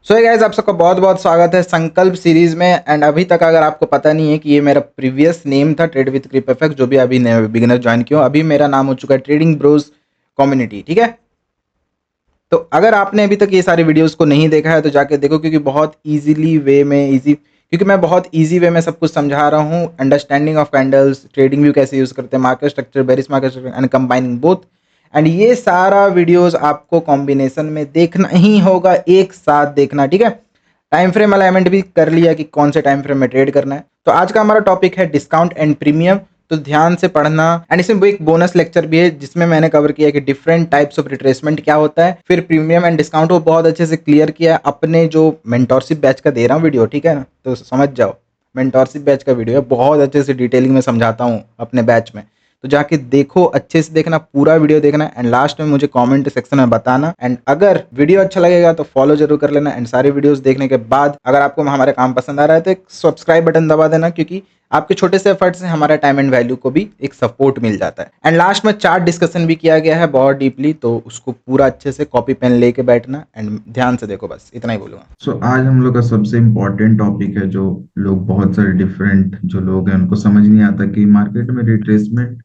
So guys, आप सबका बहुत बहुत स्वागत है संकल्प सीरीज में। एंड अभी तक अगर आपको पता नहीं है कि ये मेरा प्रीवियस नेम था ट्रेड विद क्रिपेफेक्स, जो भी अभी नए बिगिनर ज्वाइन किया हो, अभी मेरा नाम हो चुका है ट्रेडिंग ब्रोज कम्युनिटी। ठीक है, तो अगर आपने अभी तक ये सारे वीडियोस को नहीं देखा है तो जाके देखो, क्योंकि बहुत इजीली वे में इजी क्योंकि मैं बहुत इजी वे में सब कुछ समझा रहा हूँ। Understanding of candles, trading view कैसे यूज करते हैं, market structure, bearish market structure and combining both. And ये सारा वीडियोस आपको कॉम्बिनेशन में देखना ही होगा, एक साथ देखना। ठीक है, टाइम फ्रेम अलाइनमेंट भी कर लिया कि कौन से टाइम फ्रेम में ट्रेड करना है। तो आज का हमारा टॉपिक है डिस्काउंट एंड प्रीमियम, तो ध्यान से पढ़ना। एंड इसमें एक बोनस लेक्चर भी है जिसमें मैंने कवर किया कि डिफरेंट टाइप्स ऑफ रिट्रेसमेंट क्या होता है, फिर प्रीमियम एंड डिस्काउंट को बहुत अच्छे से क्लियर किया है अपने जो मेंटोरशिप बैच का दे रहा हूँ वीडियो। ठीक है ना, तो समझ जाओ, मेंटोरशिप बैच का वीडियो है, बहुत अच्छे से डिटेलिंग में समझाता हूँ अपने बैच में। तो जाके देखो, अच्छे से देखना, पूरा वीडियो देखना। एंड लास्ट में मुझे कमेंट सेक्शन में बताना। एंड अगर वीडियो अच्छा लगेगा तो फॉलो जरूर कर लेना। एंड सारे वीडियोस देखने के बाद अगर आपको हमारे काम पसंद आ रहा है तो एक सब्सक्राइब बटन दबा देना, क्योंकि आपके छोटे से एफर्ट से हमारा टाइम एंड वैल्यू को भी एक सपोर्ट मिल जाता है। एंड लास्ट में चार्ट डिस्कशन भी किया गया है बहुत डीपली, तो उसको पूरा अच्छे से कॉपी पेन लेके बैठना एंड ध्यान से देखो। बस इतना ही बोलूंगा। आज हम लोग का सबसे इम्पोर्टेंट टॉपिक है, जो लोग बहुत सारे डिफरेंट जो लोग हैं उनको समझ नहीं आता कि मार्केट में रिट्रेसमेंट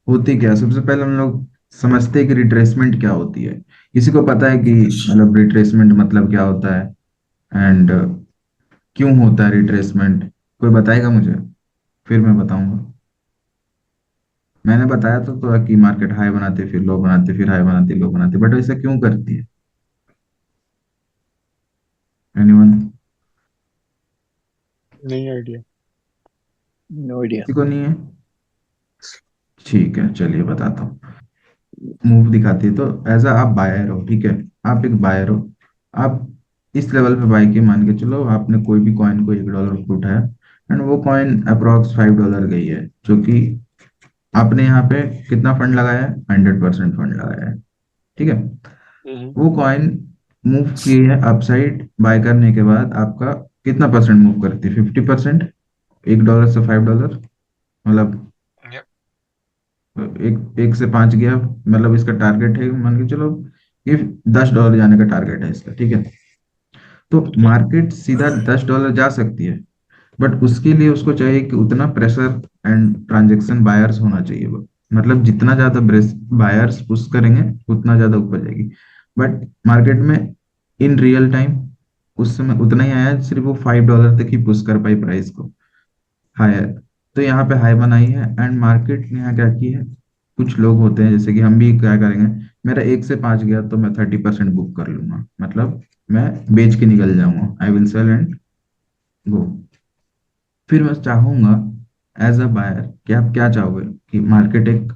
होती क्या है। सबसे पहले हम लोग समझते हैं कि रिट्रेसमेंट क्या होती है। किसी को पता है कि मतलब रिट्रेसमेंट मतलब क्या होता है एंड क्यों होता है रिट्रेसमेंट? कोई बताएगा मुझे, फिर मैं बताऊंगा। मैंने बताया तो कि मार्केट हाई बनाती है, फिर लो बनाती है, फिर हाई बनाती है, लो बनाती है, बट ऐसा क्यों करती है? एनीवन? नहीं आइडिया। No idea. किसी को नहीं है? ठीक है, चलिए बताता हूँ। मूव दिखाती है तो एज आप बायर हो, ठीक है। आप एक बायर हो। आप इस लेवल पे बाई की, मान के चलो आपने कोई भी कॉइन को $1 पे उठाया एंड वो कॉइन अप्रोक्स $5 गई है, जो कि आपने यहाँ पे कितना फंड लगाया है? 100% फंड लगाया है, ठीक है। हम्म। वो कॉइन मूव की है अपसाइड, बाय करने के बाद आपका कितना परसेंट मूव करती है? 50%। $1 से $5, मतलब Yep. एक एक से 5 गया, मतलब इसका टारगेट है, मान के चलो ये $10 जाने का टारगेट है इसका, ठीक है। तो Okay. मार्केट सीधा $10 जा सकती है, बट उसके लिए उसको चाहिए कि उतना प्रेशर एंड ट्रांजेक्शन बायर्स होना चाहिए वो। मतलब जितना ज्यादा बायर्स पुश करेंगे उतना ज्यादा ऊपर जाएगी। बट मार्केट में इन रियल टाइम उस समय उतना ही आया, सिर्फ वो $5 तक ही पुश कर पाई प्राइस को हायर। तो यहाँ पे हाई बनाई है एंड मार्केट ने यहाँ क्या की है। कुछ लोग होते हैं जैसे कि हम भी क्या करेंगे, मेरा 1 से 5 गया तो मैं 30% बुक कर लूंगा, मतलब मैं बेच के निकल जाऊंगा, I will sell and go. फिर मैं चाहूंगा एज अ बायर कि आप क्या चाहोगे कि मार्केट एक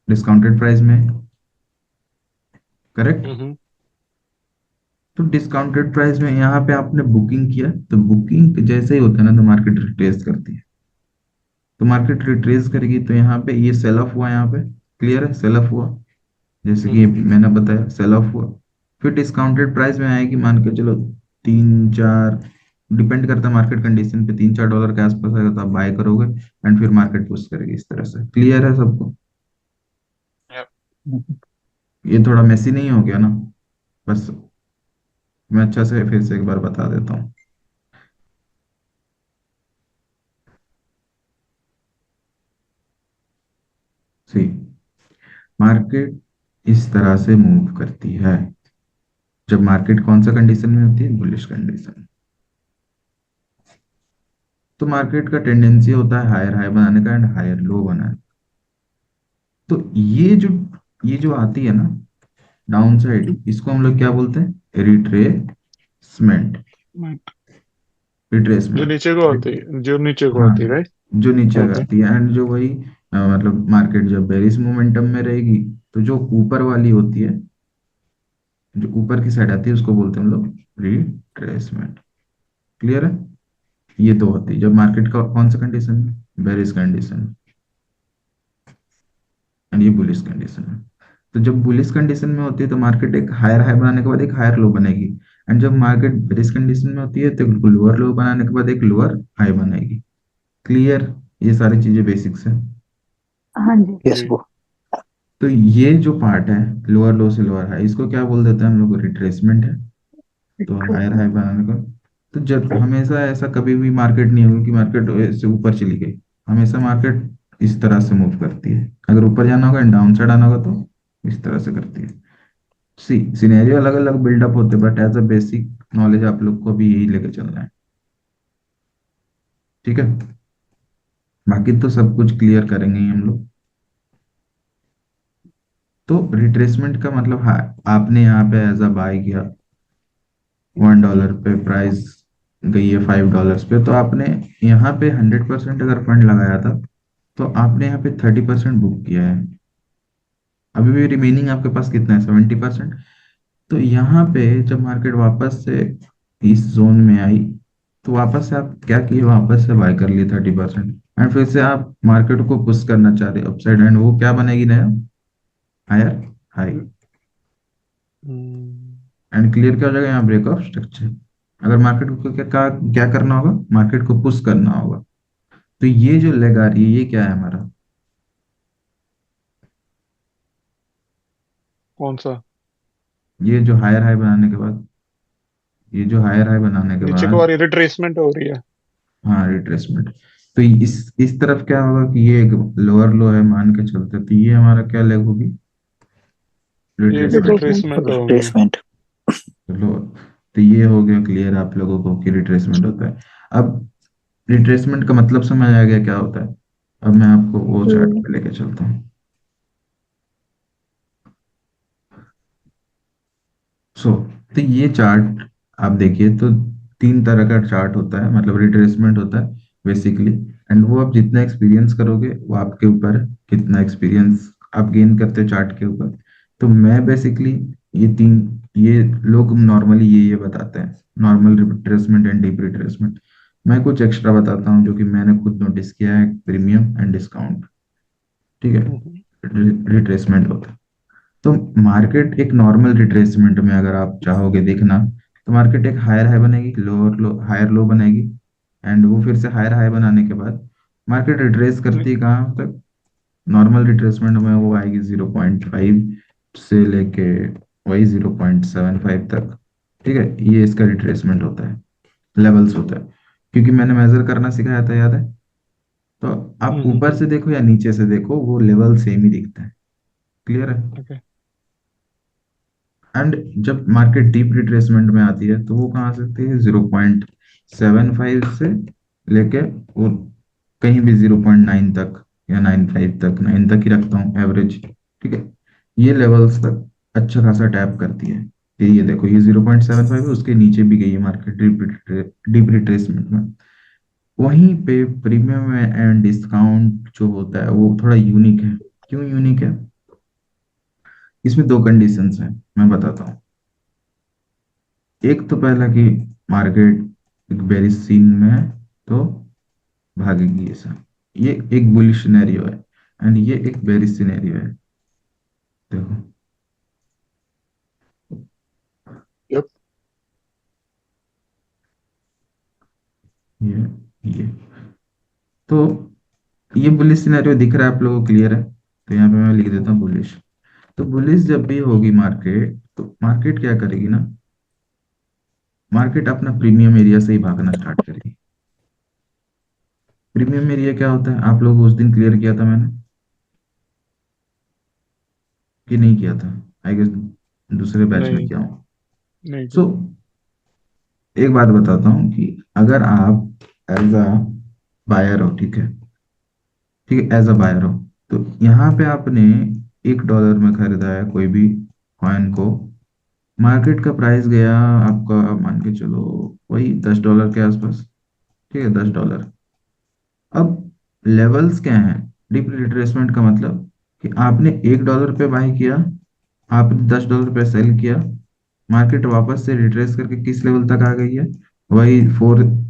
डिस्काउंटेड प्राइस में, करेक्ट। हम्म। तो डिस्काउंटेड प्राइस में यहाँ पे आपने बुकिंग किया, तो बुकिंग जैसे ही होता है ना तो मार्केट रिट्रेस करती है। तो मार्केट रिट्रेस करेगी तो यहाँ पे ये सेल ऑफ हुआ, यहाँ पे क्लियर है, सेल ऑफ हुआ, जैसे कि हम्म। मैंने बताया सेल ऑफ हुआ। फिर डिस्काउंटेड प्राइस में आएगी, मान के चलो 3-4, डिपेंड करता है मार्केट कंडीशन पे, $3-4 के आसपास आएगा तो आप बाय करोगे एंड फिर मार्केट पुश करेगी इस तरह से। क्लियर है सबको? Yep. ये थोड़ा मेसी नहीं हो गया ना? बस मैं अच्छा से फिर से एक बार बता देता हूँ। सी, मार्केट इस तरह से मूव करती है जब मार्केट कौन सा कंडीशन में होती है? Bullish condition. तो मार्केट का टेंडेंसी होता है हायर हाई बनाने का एंड हायर लो बनाने। तो ये जो आती है ना डाउन साइड, इसको हम लोग क्या बोलते हैं? रिट्रेसमेंट। जो रिट्रेसमेंट। नीचे को आती है, जो नीचे को हाँ, आती है, राइट। जो नीचे ओके। आती है एंड जो वही मतलब मार्केट जब बेरिश मोमेंटम में रहेगी तो जो ऊपर वाली होती है, जो ऊपर की साइड आती है, उसको बोलते हैं हम लोग रिट्रेसमेंट। क्लियर है? ये दो होती है जब मार्केट का कौन सा कंडीशन है? Bearish condition. एंड ये बुलिश कंडीशन है। तो जब बुलिश कंडीशन में होती है तो मार्केट एक हायर हाई बनाने के बाद एक हायर लो बनेगी, एंड जब मार्केट बेरिश कंडीशन में होती है तो लोअर लो बनाने के बाद एक लोअर हाई बनेगी। क्लियर? ये सारी चीजें बेसिक्स है। हाँ जी, यस जी। वो। तो ये जो पार्ट है लोअर लो से लोअर हाई, इसको क्या बोल देते हैं हम लोग? रिट्रेसमेंट है। तो हायर हाई बनाने का, तो जब हमेशा ऐसा कभी भी मार्केट नहीं होगा कि मार्केट ऐसे ऊपर चली गई। हमेशा मार्केट इस तरह से मूव करती है, अगर ऊपर जाना होगा डाउन साइड आना होगा तो इस तरह से करती है। सी सिनेरियो अलग अलग बिल्डअप होते हैं, but as a basic knowledge आप लोग को भी यही लेके चलना है, ठीक है। बाकी तो सब कुछ क्लियर करेंगे ही हम लोग। तो रिट्रेसमेंट का मतलब आपने यहाँ पे एज अ बाय किया, $1 पे प्राइस गई है $5 पे, तो आपने यहाँ पे 100% अगर फंड लगाया था तो आपने यहाँ पे 30% बुक किया है। अभी भी रिमेनिंग आपके पास कितना है, 70%। तो यहाँ पे जब मार्केट वापस से इस जोन में आई, तो वापस से आप क्या किए, वापस से बाय कर लिए 30%, एंड फिर से आप मार्केट को पुश करना चाह रहे अपसाइड, एंड वो क्या बनेगी नया higher high, hmm, and clear क्या हो जाएगा यहाँ, ब्रेक ऑफ स्ट्रक्चर। अगर मार्केट को क्या क्या करना होगा, मार्केट को पुश करना होगा। तो ये जो लेग आ रही है ये क्या है हमारा, कौन सा? ये जो हायर हाई बनाने के बाद, ये जो हायर हाई बनाने के नीचे को आ बाद, रही रिट्रेसमेंट हो रही है। हाँ रिट्रेसमेंट। तो इस तरफ क्या होगा कि ये एक लोअर लो है मान के चलते, तो ये हमारा क्या लेग होगी, ये भी रिट्रेसमेंट। रिट्रेसमेंट होगी। रिप्लेसमेंट। लो, तो ये हो गया क्लियर आप लोगों को कि रिट्रेसमेंट होता है। अब रिट्रेसमेंट का मतलब समझ आ गया क्या होता है। अब मैं आपको वो चार्ट पे लेके चलता हूँ। सो तो ये चार्ट आप देखिए, तो तीन तरह का चार्ट होता है, मतलब रिट्रेसमेंट होता है बेसिकली। एंड वो आप जितना एक्सपीरियंस करोगे वो आपके ऊपर है, कितना एक्सपीरियंस आप गेन करते हो चार्ट के ऊपर। तो मैं बेसिकली ये लोग नॉर्मली ये बताते हैं, normal retracement and deep retracement. मैं कुछ एक्स्ट्रा बताता हूँ जो कि मैंने खुद नोटिस किया है, प्रीमियम एंड डिस्काउंट, ठीक है। हम्म, रिट्रेसमेंट होता है। तो मार्केट एक नॉर्मल रिट्रेसमेंट में अगर आप चाहोगे देखना, तो मार्केट एक हायर हाई बनेगी, लोअर लो, हायर लो बनेगी, एंड वो फिर से हायर हाई बनाने के बाद मार्केट रिट्रेस करती है कहाँ तक, नॉर्मल रिट्रेसमेंट में वो आएगी 0.5 से लेके वही 0.75 तक, ठीक है। ये इसका रिट्रेसमेंट होता है, लेवल्स होता है। क्योंकि मैंने मेजर करना सिखाया था, याद है। तो आप हम्म, ऊपर से देखो या नीचे से देखो, वो लेवल सेम ही दिखता है, क्लियर है। ओके। एंड जब मार्केट डीप रिट्रेसमेंट में आती है तो वो कहाँ आ सकती है, 0.75 से लेके वो कहीं भी 0.9 तक या 9.5 तक, 9 तक ही रखता हूँ एवरेज, ठीक है। ये लेवल्स तक अच्छा खासा टैप करती है। ये देखो ये 0.75 है, उसके नीचे भी गई है मार्केट डीप रिट्रेसमेंट में। वहीं पे प्रीमियम एंड डिस्काउंट जो होता है वो थोड़ा यूनिक है। क्यों यूनिक है, इसमें दो कंडीशंस हैं, मैं बताता हूँ। एक तो पहला कि मार्केट एक बेरिश सीन में है तो भागेगी ऐसा, ये एक बुलिश सिनेरियो है, एंड ये एक बेरिश सिनेरियो है। देखो यप। ये ये तो ये बुलिश सिनेरियो दिख रहा है आप लोगों को, क्लियर है। तो यहाँ पे मैं लिख देता हूँ बुलिश। तो बुलिश जब भी होगी मार्केट, तो मार्केट क्या करेगी ना, मार्केट अपना प्रीमियम एरिया से ही भागना स्टार्ट करेगी। प्रीमियम एरिया क्या होता है, आप लोग उस दिन क्लियर किया था मैंने कि नहीं किया था, आई गेस दूसरे बैच में नहीं, किया हूँ। नहीं सो किया। एक बात बताता हूँ कि अगर आप एज अ बायर हो, ठीक है, ठीक है, एज अ बायर हो, तो यहाँ पे आपने $1 में खरीदा है कोई भी कॉइन को, मार्केट का प्राइस गया आपका मान के चलो वही $10 के आसपास, ठीक है, $10। अब लेवल्स क्या हैं, डीप रिट्रेसमेंट का मतलब कि आपने $1 पे बाय किया, आपने $10 पे सेल किया, मार्केट वापस से रिट्रेस करके किस लेवल तक आ गई है, वही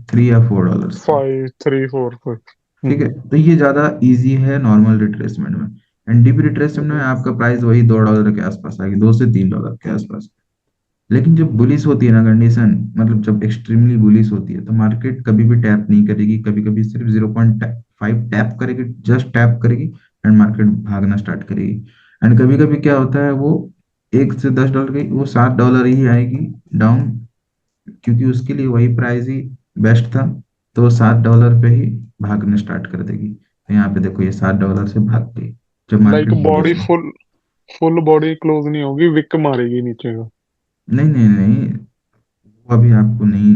3 या 4 डॉलर्स पे, 5 3 4 5। ठीक है। तो ये ज्यादा इजी है नॉर्मल रिट्रेसमेंट में। एंड डीप रिट्रेसमेंट में ओके। आपका प्राइस वही $2 के आसपास आएगी, $2 से $3 के आसपास। लेकिन जब बुलिश होती है ना कंडीशन, मतलब जब एक्सट्रीमली बुलिश होती है, तो मार्केट कभी भी टैप नहीं करेगी, कभी कभी सिर्फ 0.5 टैप करेगी, जस्ट टैप करेगी, एंड मार्केट भागना स्टार्ट करेगी। एंड कभी कभी क्या होता है, वो 1 से $10 की वो $7 ही आएगी डाउन, क्योंकि उसके लिए वही प्राइस ही बेस्ट था, तो वो $7 पे ही भागने स्टार्ट कर देगी। तो यहाँ पे देखो ये $7 से भाग गई जब लाइक मार्केट बॉडी बुलिश है। फुल फुल बॉडी क्लोज नहीं होगी, विक मारेगी नीचे का। नहीं नहीं नहीं, वो अभी आपको नहीं,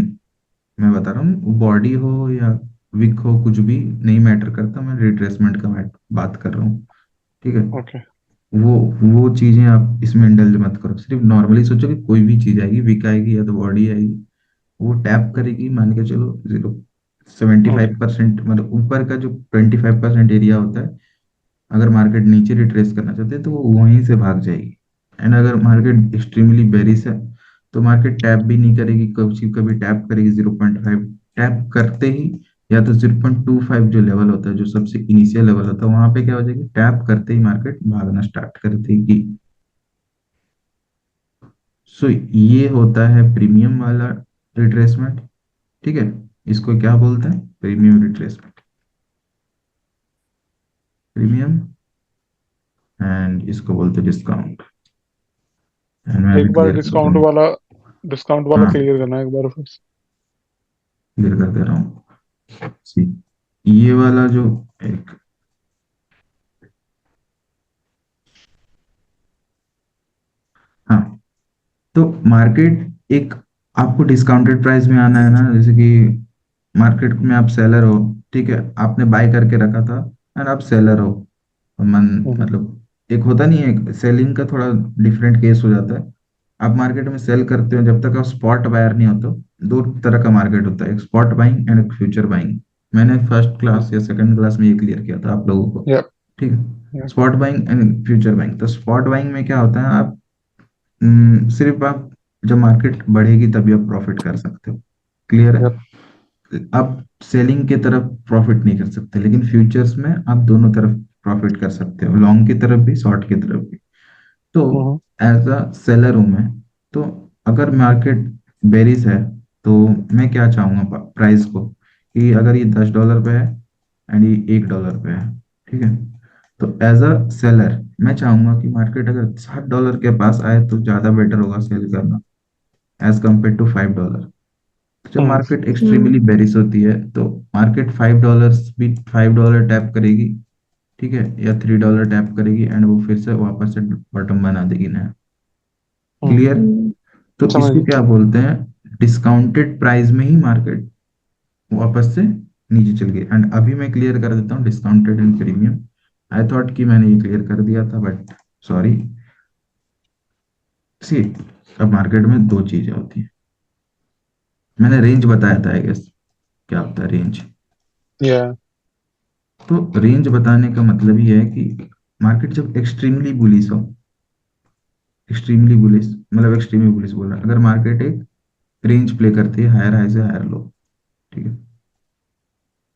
मैं बता रहा हूँ बॉडी हो या विक हो कुछ भी नहीं मैटर करता, मैं रिट्रेसमेंट का बात कर रहा हूँ। ठीक है, ओके। वो वो चीजें आप इसमें इंडल्ज मत करो, सिर्फ नॉर्मली सोचो कि कोई भी चीज आएगी, विक आएगी या तो बॉडी आएगी, वो टैप करेगी, मान के चलो 75% मतलब ऊपर का जो 25% एरिया होता है, अगर मार्केट नीचे रिट्रेस करना चाहते हैं तो वो वहीं से भाग जाएगी। एंड अगर मार्केट एक्सट्रीमली बेरिश है तो मार्केट टैप भी नहीं करेगी, कभी कभी टैप करेगी 0.5, टैप करते ही या तो 0.25 जो लेवल होता है, जो सबसे इनिशियल लेवल होता है, वहां पे क्या हो जाएगी, टैप करते ही मार्केट भागना स्टार्ट कर देगी। सो ये होता है प्रीमियम वाला रिट्रेसमेंट। ठीक है, इसको क्या बोलते हैं, प्रीमियम रिट्रेसमेंट, प्रीमियम, एंड इसको बोलते हैं डिस्काउंट। एंड मैं अभी एक बार क्लियर कर दूं। डिस्काउंट वाला हाँ, क्लियर करना है एक बार फिर से। क्लियर कर दे रहा हूँ। सी, ये वाला जो एक, हाँ, तो मार्केट एक, आपको डिस्काउंटेड प्राइस में आना है ना, जैसे कि मार्केट में आप सेलर हो, ठीक है, आपने बाय करके रखा था एंड आप सेलर हो, मन हम्म। मतलब एक होता नहीं है सेलिंग का, थोड़ा डिफरेंट केस हो जाता है। आप मार्केट में सेल करते हो जब तक आप स्पॉट बायर नहीं होते हो। दो तरह का मार्केट होता है, एक स्पॉट बाइंग एंड एक फ्यूचर बाइंग। मैंने फर्स्ट क्लास या सेकंड क्लास में ये क्लियर किया था आप लोगों को। यप। ठीक है, yep. Spot buying and future buying. तो स्पॉट बाइंग में क्या होता है, आप सिर्फ आप जब मार्केट बढ़ेगी तभी आप प्रॉफिट कर सकते हो, क्लियर है। यप। आप सेलिंग की तरफ प्रॉफिट नहीं कर सकते, लेकिन फ्यूचर्स में आप दोनों तरफ प्रॉफिट कर सकते हो, लॉन्ग की तरफ भी शॉर्ट की तरफ भी। तो हम्म। एज अ सेलर हूं मैं, तो अगर मार्केट बेरिश है तो मैं क्या चाहूंगा प्राइस को, कि अगर ये $10 पे है एंड ये $1 पे है, ठीक है, तो एज अ सेलर मैं चाहूंगा कि मार्केट अगर $7 के पास आए तो ज्यादा बेटर होगा सेल करना, एज कम्पेयर टू $5। जब हम्म। मार्केट एक्सट्रीमली बेरिश होती है तो मार्केट $5 टैप करेगी, ठीक है, या $3 टैप करेगी एंड वो फिर से वापस से बॉटम बना देगी नया, हम्म। क्लियर। तो समझ इसको गया। क्या बोलते हैं, डिस्काउंटेड प्राइस में ही मार्केट वापस से नीचे चल गई। एंड अभी मैं क्लियर कर देता हूँ discounted and premium. I thought कि मैंने ये क्लियर कर दिया था, बट सॉरी। सी, अब मार्केट में दो चीजें होती हैं, मैंने रेंज बताया था आई गेस, क्या होता है रेंज। या। तो रेंज बताने का मतलब ये है कि मार्केट जब एक्सट्रीमली बुलिश हो, एक्सट्रीमली बुलिश मतलब एक्सट्रीमली बुलिश बोल रहा है, अगर मार्केट एक रेंज प्ले करती है हायर हाई से हायर लो, ठीक है,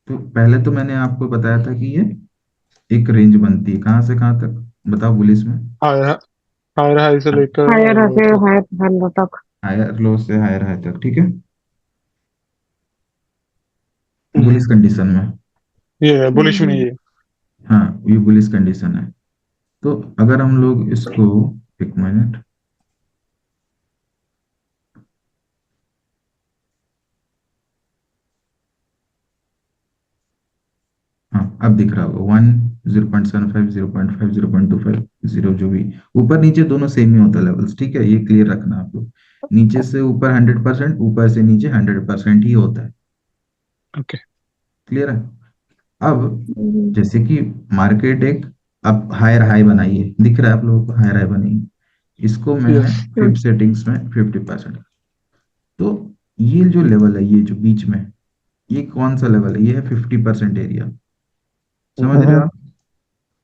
तो पहले तो मैंने आपको बताया था कि ये एक रेंज बनती है कहाँ से कहाँ तक, बताओ बुलिश में। हायर हायर हाई से लेकर हायर लो से तक। हायर हेलो तक। हायर लो से हायर हाई तक, ठीक है, हम्म। बुलिश कंडीशन में। ये है बुलिश में हम्म। ये। हाँ, ये बुलिश कंडीशन है। तो अगर हम लोग इसको, एक मिनट, हाँ अब दिख रहा होगा 1, 0.75, 0.5, 0.25, 0, जो भी ऊपर नीचे दोनों सेम ही होता है लेवल्स, ठीक है, ये क्लियर रखना आप लोग। नीचे से ऊपर 100%, ऊपर से नीचे 100% ही होता है, ओके। क्लियर है। अब हम्म। जैसे कि मार्केट एक, अब हायर हाई बनाई है, दिख रहा है आप लोगों को हायर हाई बनी है, इसको मैंने यस। फिफ्थ सेटिंग्स में 50%। तो ये जो लेवल है, ये जो बीच में, ये कौन सा लेवल है, ये है 50% एरिया, समझ रहे हो हम्म। आप।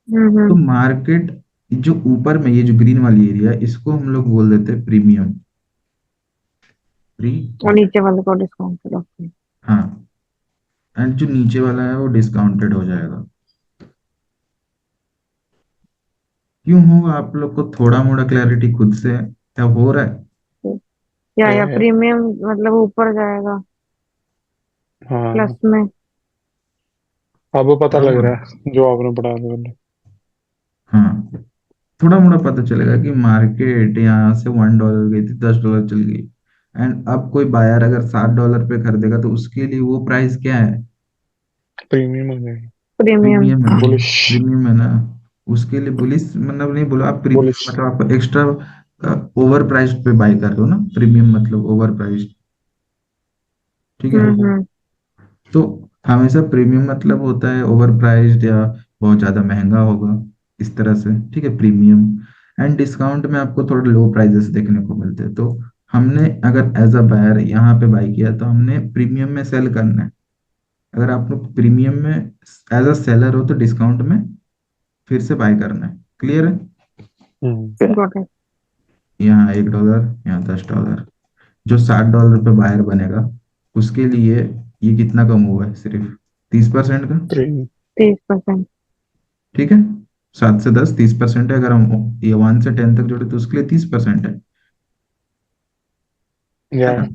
तो हम्म। मार्केट जो ऊपर में ये जो ग्रीन वाली एरिया है, इसको हम लोग बोल देते हैं प्रीमियम, प्री, और नीचे वाले को डिस्काउंट करो। हाँ, एंड जो नीचे वाला है वो डिस्काउंटेड हो जाएगा। क्यों होगा, आप लोग को थोड़ा मोड़ा क्लैरिटी खुद से क्या हो रहा है। या प्रीमियम मतलब ऊपर जाएगा प्लस हाँ, में। अब पता थोड़ा लग मोड़ा, रहा है जो आपने पढ़ाया था पहले। हाँ, थोड़ा मोड़ा पता चलेगा कि मार्केट यहाँ से $1 गई थी, $10 चल गई, एंड अब कोई बायर अगर $7 पे खरीदेगा तो उसके लिए वो प्राइस क्या है? प्रीमियम आ जाएगा। प्रीमियम। प्रीमियम है। बुलिश। प्रीमियम है ना। उसके लिए बुलिश मतलब नहीं बोला आप, बुलिश। प्रीमियम मतलब आप एक्स्ट्रा ओवर प्राइस्ड पे बाय कर रहे हो ना, प्रीमियम मतलब ओवर प्राइस्ड। ठीक है। हम्म। तो हमेशा प्रीमियम मतलब होता है ओवर प्राइस्ड या बहुत ज्यादा महंगा होगा, इस तरह से। ठीक है, प्रीमियम। एंड डिस्काउंट में आपको थोड़े लो प्राइजेस देखने को मिलते हैं। तो हमने अगर एज अ बायर यहाँ पे बाई किया तो हमने प्रीमियम में सेल करना है। अगर आप लोग प्रीमियम में एज अ सेलर हो तो डिस्काउंट में फिर से बाय करना है। क्लियर है? Got it. यहाँ $1, यहाँ $10। जो $60 पे बायर बनेगा उसके लिए ये कितना कम हुआ है? सिर्फ 30% का। प्रीमियम। 30%। ठीक है, 7 से 10 30% है। अगर हम ये 1 से 10 तक जोड़े तो उसके लिए 30% है या ना।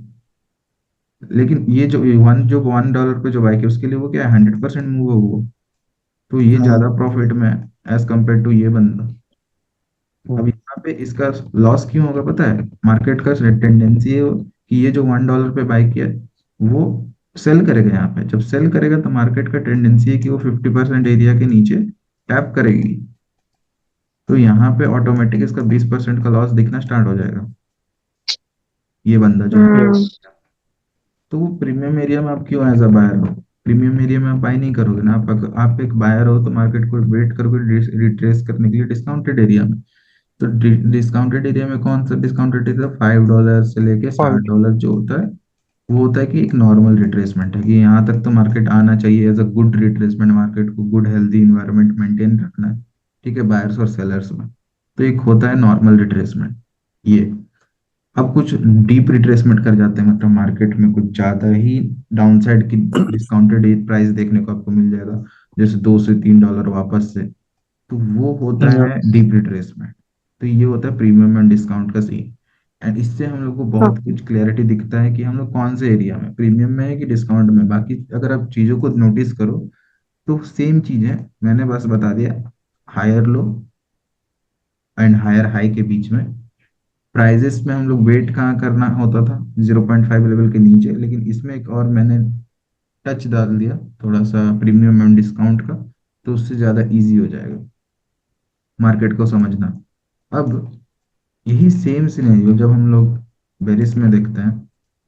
लेकिन ये $1 पे जो बाइक है उसके लिए वो क्या है, 100% मूव है वो। तो ये ज्यादा प्रॉफिट में एज कम्पेयर टू ये बंदा। अब यहाँ पे इसका लॉस क्यों होगा पता है? मार्केट का टेंडेंसी है कि ये जो $1 पे बाई किया है, वो सेल करेगा यहाँ पे। जब सेल करेगा तो मार्केट का टेंडेंसी है कि वो 50% एरिया के नीचे टैप करेगी। तो यहाँ पे ऑटोमेटिक इसका 20% का लॉस दिखना स्टार्ट हो जाएगा, ये बंदा जो है। यस। तो वो प्रीमियम एरिया में आप क्यों एज अ बायर हो? प्रीमियम एरिया में आप बाय नहीं करोगे ना। आप एक बायर हो तो मार्केट को वेट करोगे रिट्रेस करने के लिए डिस्काउंटेड एरिया में। तो डिस्काउंटेड एरिया में कौन सा डिस्काउंटेड एरिया? $5 से लेके फाइव। $60 जो होता है वो होता है कि एक नॉर्मल रिट्रेसमेंट है, कि यहाँ तक तो मार्केट आना चाहिए as a good retracement. Market को गुड हेल्दी इन्वायरमेंट मेंटेन रखना है। ठीक है, बायर्स और सेलर्स में। तो एक होता है नॉर्मल रिट्रेसमेंट ये। अब कुछ डीप रिट्रेसमेंट कर जाते हैं, मतलब मार्केट में कुछ ज्यादा ही डाउनसाइड की डिस्काउंटेड प्राइस देखने को आपको मिल जाएगा, जैसे $2 से $3 वापस से। तो वो होता है यस। Deep retracement. तो ये होता है प्रीमियम एंड डिस्काउंट का सीन। एंड इससे हम लोग को बहुत ओके। कुछ क्लैरिटी दिखता है कि हम लोग कौन से एरिया में, प्रीमियम में है कि डिस्काउंट में। बाकी अगर आप चीजों को नोटिस करो तो सेम चीज है, मैंने बस बता दिया। Higher low and higher high के बीच में प्राइजेस में हम लोग वेट कहाँ करना होता था? 0.5 लेवल के नीचे। लेकिन इसमें एक और मैंने टच डाल दिया थोड़ा सा प्रीमियम एंड डिस्काउंट का, तो उससे ज्यादा इजी हो जाएगा मार्केट को समझना। अब यही सेम सिनेरियो जब हम लोग बेरिस में देखते हैं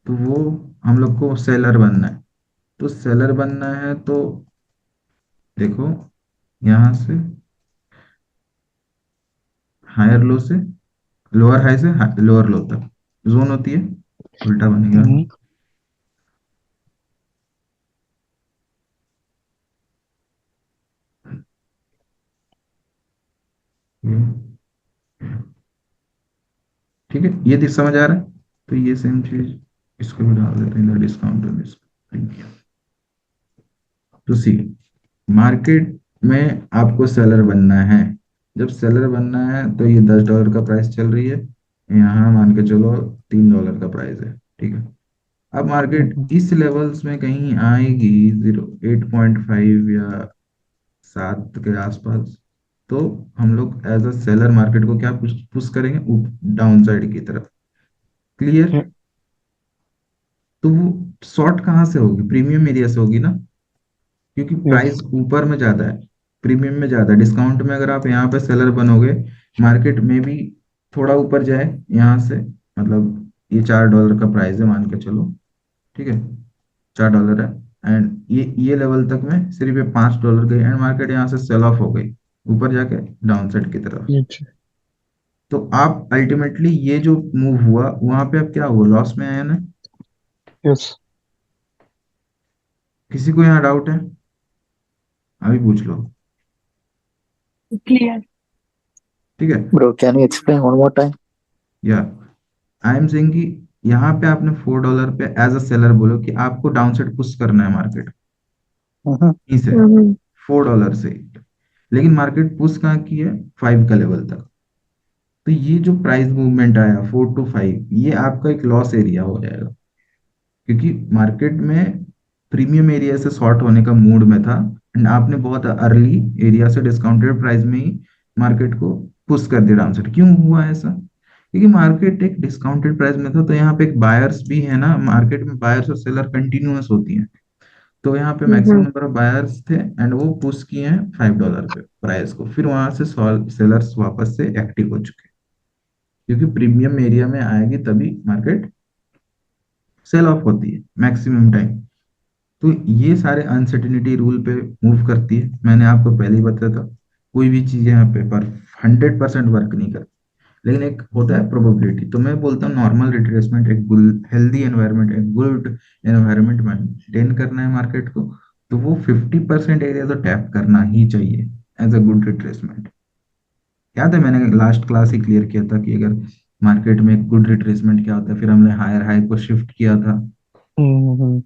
तो वो हम लोग को सेलर बनना है। तो सेलर बनना है तो देखो, यहाँ से हायर लो से, लोअर हाई से लोअर लो तक जोन होती है, उल्टा बनेगा। ये ठीक है, ये दिख समझ आ रहा है? तो ये सेम चीज इसको भी डाल देते हैं डिस्काउंट में इसको। तो सी मार्केट में आपको सेलर बनना है। जब सेलर बनना है तो ये $10 का प्राइस चल रही है, यहाँ मान के चलो $3 का प्राइस है। ठीक है, अब मार्केट इस लेवल्स में कहीं आएगी 8.5 या 7 के आसपास, तो हम लोग एज अ सेलर मार्केट को क्या पुश पुश करेंगे? डाउन साइड की तरफ। क्लियर? तो वो शॉर्ट कहाँ से होगी? प्रीमियम एरिया से होगी ना, क्योंकि यस। प्राइस ऊपर में ज्यादा है, प्रीमियम में ज्यादा है। डिस्काउंट में अगर आप यहाँ पे सेलर बनोगे, मार्केट में भी थोड़ा ऊपर जाए यहाँ से, मतलब ये $4 का प्राइस है मान के चलो। ठीक है, $4 है। एंड ये लेवल तक में सिर्फ ये $5 गई एंड मार्केट यहाँ से सेल ऑफ हो गई ऊपर जाके डाउन साइड की तरफ। नीचे। तो आप अल्टीमेटली ये जो मूव हुआ वहां पे अब क्या हुआ? लॉस में आया ना। यस। किसी को यहाँ डाउट है? अभी पूछ लो। क्लियर। ठीक है, Bro, can you explain one more time? या आई एम सेइंग कि यहाँ पे आपने $4 पे एज अ सेलर बोलो कि आपको डाउन साइड पुश करना है मार्केट Mm-hmm. से, $4 से। लेकिन मार्केट पुश कहाँ की है? 5 का लेवल तक। तो ये जो प्राइस मूवमेंट आया 4 to 5, ये आपका एक लॉस एरिया हो जाएगा, क्योंकि मार्केट में प्रीमियम एरिया से शॉर्ट होने का मूड में था एंड आपने बहुत अर्ली एरिया से डिस्काउंटेड प्राइस में ही मार्केट को पुश कर दिया डाउन साइड। क्यों हुआ ऐसा? क्योंकि मार्केट एक डिस्काउंटेड प्राइस में था, तो यहाँ पे एक बायर्स भी है ना, मार्केट में बायर्स और सेलर कंटिन्यूअस होती हैं। तो यहाँ पे maximum hmm number of buyers थे एंड वो पुश किए हैं $5 पे प्राइस को, फिर वहां से सेलर्स वापस से एक्टिव हो चुके हैं, क्योंकि प्रीमियम एरिया में आएगी तभी मार्केट सेल ऑफ होती है मैक्सिमम टाइम। तो ये सारे अनसर्टिनिटी रूल पे मूव करती है। मैंने आपको पहले ही बताया था, कोई भी चीज यहाँ पे पर 100% वर्क नहीं करती, लेकिन एक होता है प्रोबेबिलिटी। तो मैं बोलता हूँ नॉर्मल रिट्रेसमेंट, एक हेल्दी एनवायरनमेंट, एक गुड एनवायरनमेंट मेंटेन करना है मार्केट को, तो वो 50% एरिया तो टैप करना ही चाहिए एज अ गुड रिट्रेसमेंट। याद है मैंने लास्ट क्लास ही क्लियर किया था कि अगर मार्केट में गुड रिट्रेसमेंट क्या होता है, फिर हमने हायर हाई को शिफ्ट किया था हम्म।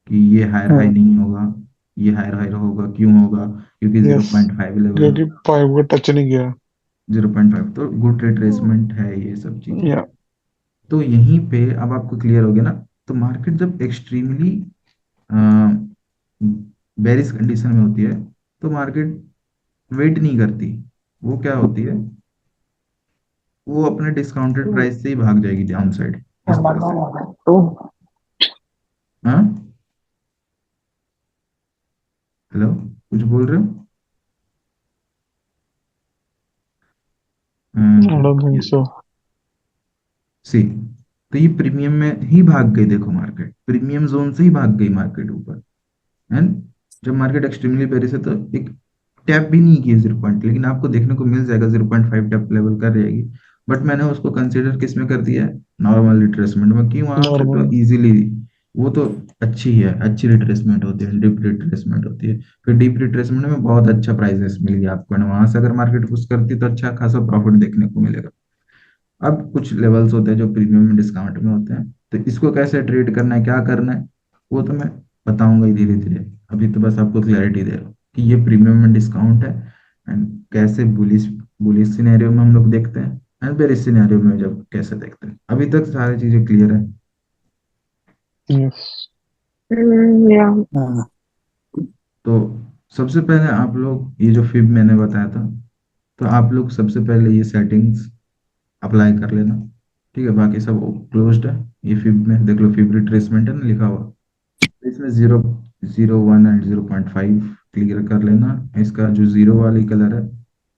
कि ये हायर हाई नहीं होगा, ये हायर हाई होगा। क्यों होगा? क्योंकि zero yes, point five level, क्योंकि 5 को टच नहीं किया। 0.5 तो गुड रिट्रेसमेंट है ये सब चीजें। या तो यहीं पे अब आपको क्लियर हो गया ना। तो मार्केट जब एक्सट्रीमली बेरिश कंडीशन में होती है, तो मार्केट वेट नहीं करती। वो क्या होती है, वो अपने डिस्काउंटेड प्राइस से ही भाग जाएगी डाउन साइड, इस तरह से। तो हाँ, हेलो, कुछ बोल रहे हो? I don't think so. सी, तो ये प्रीमियम में ही भाग गई, देखो मार्केट प्रीमियम जोन से ही भाग गई मार्केट ऊपर। एंड जब मार्केट एक्सट्रीमली बेरिश है तो एक टैप भी नहीं किया 0 पॉइंट, लेकिन आपको देखने को मिल जाएगा 0.5 टैप लेवल कर रहेगी। बट मैंने उसको कंसीडर किस में कर दिया है, नॉर्मल रिट्रेसमेंट में, कि वहां पे तो नॉर्मल। इजीली वो तो अच्छी है, अच्छी रिट्रेसमेंट होती है, डीप रिट्रेसमेंट होती है। फिर डीप रिट्रेसमेंट में बहुत अच्छा प्राइसेस मिल गया आपको, वहां से अगर मार्केट पुश करती तो अच्छा खासा प्रॉफिट देखने को मिलेगा। अब कुछ लेवल्स होते हैं जो प्रीमियम में डिस्काउंट में होते हैं, तो इसको कैसे ट्रेड करना है, क्या करना है, वो तो मैं बताऊंगा ही धीरे धीरे। अभी तो बस आपको क्लैरिटी दे रहा हूँ कि ये प्रीमियम में डिस्काउंट है, एंड कैसे बुलिश बुलिश सिनेरियो में हम लोग देखते हैं, एंड बेरिश सिनेरियो में जब कैसे देखते हैं। अभी तक सारी चीजें क्लियर है। यस। या तो सबसे पहले आप लोग ये जो फिब मैंने बताया था, तो आप लोग सबसे पहले ये सेटिंग्स अप्लाई कर लेना। ठीक है, बाकी सब क्लोज्ड है। ये फिब में देख लो, फिब रिट्रेसमेंट है ना लिखा हुआ, तो इसमें 0, 0, 1 एंड 0.5 क्लियर कर लेना। इसका जो जीरो वाली कलर है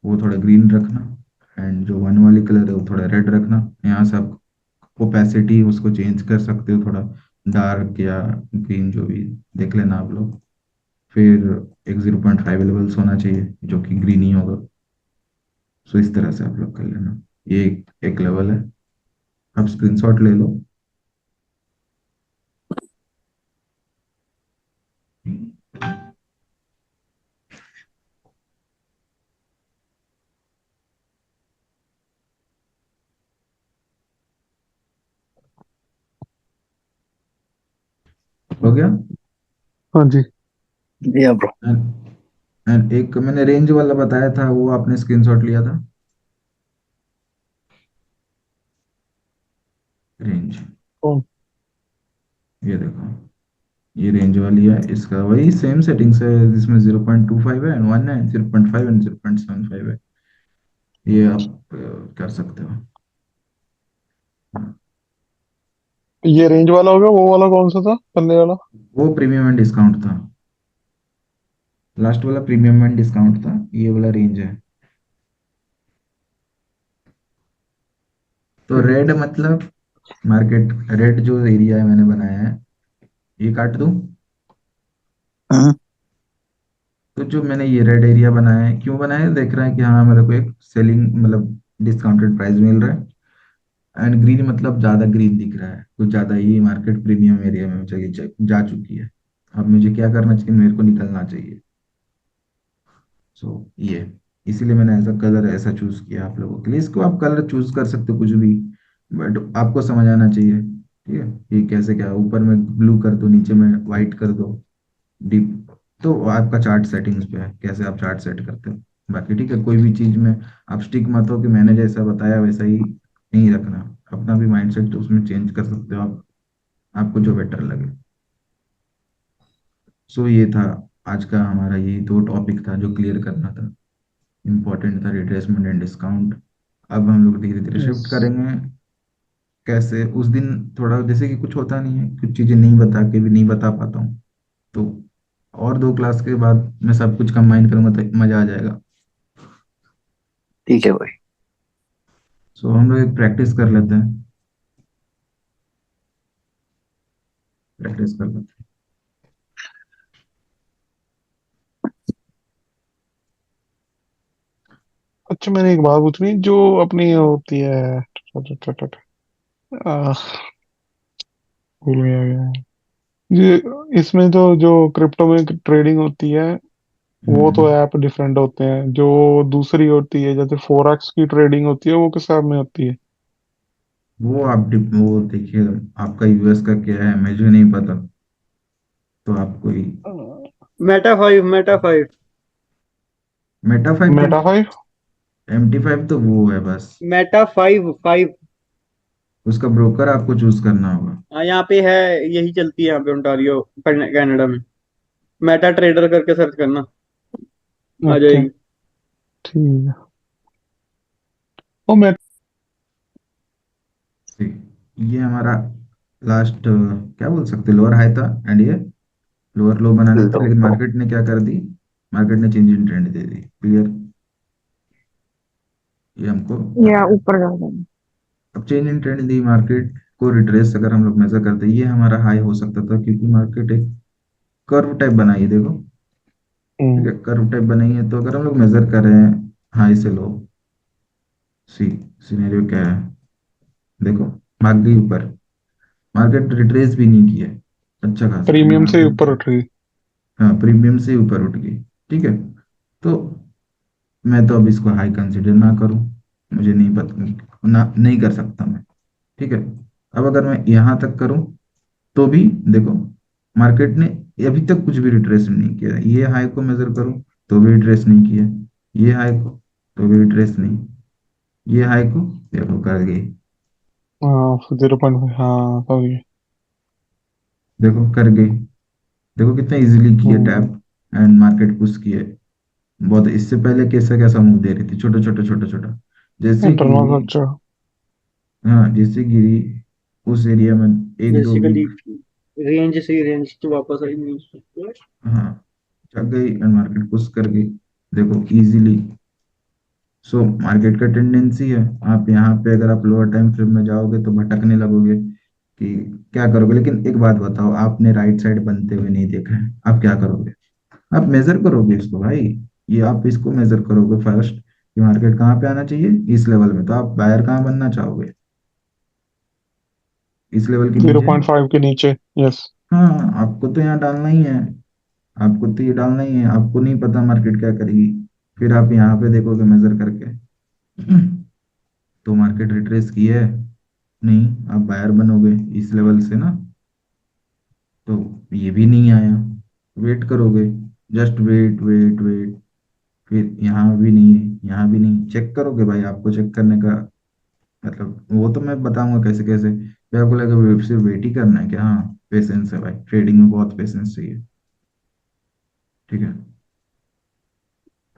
वो थोड़ा ग्रीन रखना, एंड जो वन वाली कलर है वो थोड़ा रेड रखना। यहाँ से आप ओपेसिटी उसको चेंज कर सकते हो, थोड़ा डार्क या ग्रीन जो भी देख लेना आप लोग। फिर एक 0.5 लेवल्स होना चाहिए जो कि ग्रीन ही होगा। सो इस तरह से आप लोग कर लेना। ये एक लेवल है, आप स्क्रीनशॉट ले लो। हो गया? हाँ जी। या ब्रो। एंड एक मैंने रेंज वाला बताया था, वो आपने स्क्रीनशॉट लिया था? रेंज, कौन? ये देखो, ये रेंज वाली है, इसका वही सेम सेटिंग्स है जिसमें 0.25 है, 1 है, 0.5 एंड 0.75 है। ये आप कर सकते हो। ये रेंज वाला होगा, वो वाला कौन सा था पन्ने वाला? वो प्रीमियम एंड डिस्काउंट था, लास्ट वाला प्रीमियम एंड डिस्काउंट था, ये वाला रेंज है। तो रेड मतलब मार्केट, रेड जो एरिया है मैंने बनाया है, ये काट दूं? हम्म तो जो मैंने ये रेड एरिया बनाया है, क्यों बनाया है, देख रहा है कि हाँ मेरे को एक सेलिंग मतलब डिस्काउंटेड प्राइस मिल रहा है। एंड ग्रीन मतलब ज्यादा ग्रीन दिख रहा है, कुछ ज्यादा ही मार्केट प्रीमियम एरिया में चली जा चुकी है। अब मुझे क्या करना चाहिए, मेरे को निकलना चाहिए। सो ये, इसीलिए मैंने ऐसा कलर ऐसा चूज किया आप लोगों के लिए। इसको आप कलर चूज कर सकते हो कुछ भी, बट आपको समझ आना चाहिए। ठीक है, ये कैसे, क्या ऊपर में ब्लू कर दो, नीचे में व्हाइट कर दो, डीप। तो वो आपका चार्ट सेटिंग्स पे है, कैसे आप चार्ट सेट करते हो। बाकी ठीक है, कोई भी चीज में आप स्टिक मत हो कि मैंने जैसा बताया वैसा ही नहीं रखना। अपना भी माइंडसेट तो उसमें चेंज कर सकते हो आप, आपको जो बेटर लगे। सो ये था आज का हमारा, ये दो टॉपिक था जो क्लियर करना था। इम्पोर्टेंट था, रिट्रेसमेंट एंड डिस्काउंट। अब हम लोग धीरे धीरे शिफ्ट यस। करेंगे। कैसे उस दिन थोड़ा जैसे कि कुछ होता नहीं है, कुछ चीजें नहीं बता के भी नहीं बता पाता हूँ, तो और 2 क्लास के बाद मैं सब कुछ कंबाइन करूंगा तो मजा आ जाएगा। ठीक है भाई। सो हम लोग एक प्रैक्टिस कर लेते हैं, प्रैक्टिस कर लेते हैं। अच्छा, मैंने एक बात पूछनी, जो अपनी होती है, आ, भूल गया ये। इसमें तो जो क्रिप्टो में ट्रेडिंग होती है, वो तो हम्म, ऐप डिफरेंट होते हैं। जो दूसरी होती है, जैसे फोरेक्स की ट्रेडिंग होती है, वो किस ऐप में होती है? वो देखिए, आपका यूएस का क्या है मुझे नहीं पता, तो आप कोई मेटा 5 मेटा 5 तो मेटा 5। MT5 तो वो है बस, मेटा 5 5। उसका ब्रोकर आपको चूज करना होगा। हाँ, यहाँ पे है। यही चलती है यहाँ पे ओंटारियो, कनाडा में। मेटा ट्रेडर करके सर्च करना, आ ओके, जाएगी। ठीक है। ओ मैं ये हमारा लास्ट क्या बोल सकते, लोअर हाई था, एंड ये लोअर लो बनाने थे, लो। लेकिन मार्केट ने क्या कर दी, मार्केट ने change in trend they the. Clear, ये हमको या पता है। ऊपर जा रहे हैं। अब change in trend the, market को रिट्रेस अगर हम लोग मेजर करते, ये हमारा हाई हो सकता था, क्योंकि मार्केट एक कर्व टाइप बनाई है, देखो। ठीक है, कर्व टाइप बनाई है, तो अगर हम लोग मेजर कर रहे हैं हाई से लो, सी सिनेरियो क्या है, देखो, भाग गई ऊपर, मार्केट रिट्रेस भी नहीं किया है अच्छा खासा, तो प्रीमियम यहाँ से पे ऊपर उठ गई। हाँ प्रीमियम से ऊपर उठ गई। ठीक है, तो मैं तो अब इसको हाई कंसीडर ना करूं, मुझे नहीं पता ना, नहीं कर सकता मैं। ठीक है, अब अगर मैं यहाँ तक करूं तो भी देखो, मार्केट ने अभी तक कुछ भी रिट्रेस नहीं किया। ये हाई को मेजर करूं तो भी रिट्रेस नहीं किया, ये हाई को तो भी रिट्रेस नहीं, ये हाई को देखो कर गई, हाँ, 0.5, हाँ समझ गए। देखो कर गई, देखो कितना इजीली किए हम्म, टैप, एंड मार्केट पुश किए। बहुत, इससे पहले कैसा कैसा मूव दे रही थी, छोटा छोटा छोटा छोटा, जैसे इंटरनल गिरी। खर्चा। हाँ जैसे गिरी उस एरिया में एक दो बेसिकली वीक, रेंज से रेंज तो वापस आई नहीं। हाँ चल गई एंड मार्केट पुश कर गई, देखो इजीली। सो मार्केट का टेंडेंसी है, आप यहाँ पे अगर आप लोअर टाइम फ्रेम में जाओगे तो भटकने लगोगे कि क्या करोगे। लेकिन एक बात बताओ, आपने राइट साइड बनते हुए नहीं देखा है, आप क्या करोगे? आप मेजर करोगे इसको भाई, ये आप इसको मेजर करोगे फर्स्ट कि मार्केट कहाँ पे आना चाहिए, इस लेवल में, तो आप बायर कहाँ बनना चाहोगे, इस लेवल के जीरो नीचे। पॉइंट फाइव के नीचे। यस। हाँ आपको तो यहाँ डालना ही है, आपको तो ये डालना ही है, आपको नहीं पता मार्केट क्या करेगी, फिर आप यहाँ पे देखोगे मेजर करके तो मार्केट रिट्रेस की है, नहीं, आप बायर बनोगे इस लेवल से ना, तो ये भी नहीं आया, वेट करोगे, जस्ट वेट वेट वेट, फिर यहाँ भी नहीं है, यहाँ भी नहीं, चेक करोगे भाई, आपको चेक करने का मतलब वो तो मैं बताऊंगा कैसे कैसे, फिर आपको लगे सिर्फ वेट ही करना है क्या, हाँ पेशेंस है भाई, ट्रेडिंग में बहुत पेशेंस चाहिए। ठीक है,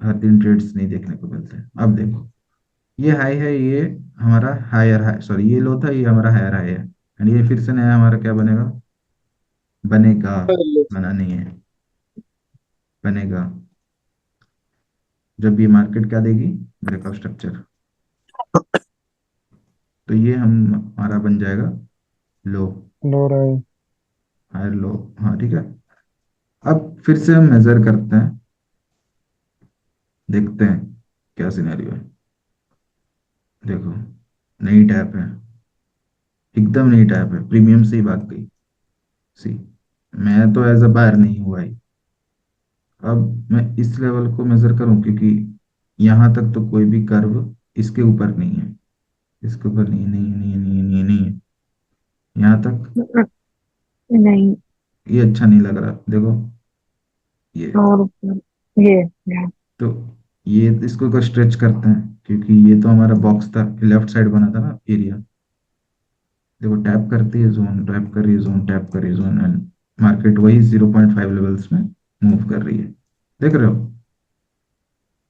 हर दिन ट्रेड्स नहीं देखने को मिलते हैं। अब देखो, ये हाई है, ये हमारा हायर हाई, सॉरी ये लो था, ये हमारा हायर हाई है, एंड ये फिर से नया हमारा क्या बनेगा, बनेगा, बना नहीं है, बनेगा जब ये मार्केट क्या देगी, ब्रेकआउट स्ट्रक्चर, तो ये हमारा बन जाएगा लो, लो रहा हायर लो। हाँ ठीक है, अब फिर से हम मेजर करते हैं, देखते हैं क्या सिनेरियो है। देखो, नई टैप है, एकदम नई टैप है, प्रीमियम से ही भाग गई। सी, मैं तो एज अ बायर नहीं हुआ ही। अब मैं इस लेवल को मेजर करूं, क्योंकि यहाँ तक तो कोई भी कर्व इसके ऊपर नहीं है, इसके ऊपर नहीं नहीं नहीं नहीं नहीं नहीं है, यहाँ तक नहीं। ये अच्छा नहीं लग रहा, देखो ये, और ऊपर ये। तो ये इसको अगर स्ट्रेच करते हैं, क्योंकि ये तो हमारा बॉक्स था, लेफ्ट साइड बना था ना एरिया, देखो टैप करती है जोन, टैप कर रही है जोन, टैप कर रही है जोन, एंड मार्केट वही 0.5 लेवल्स में मूव कर रही है, देख रहे हो।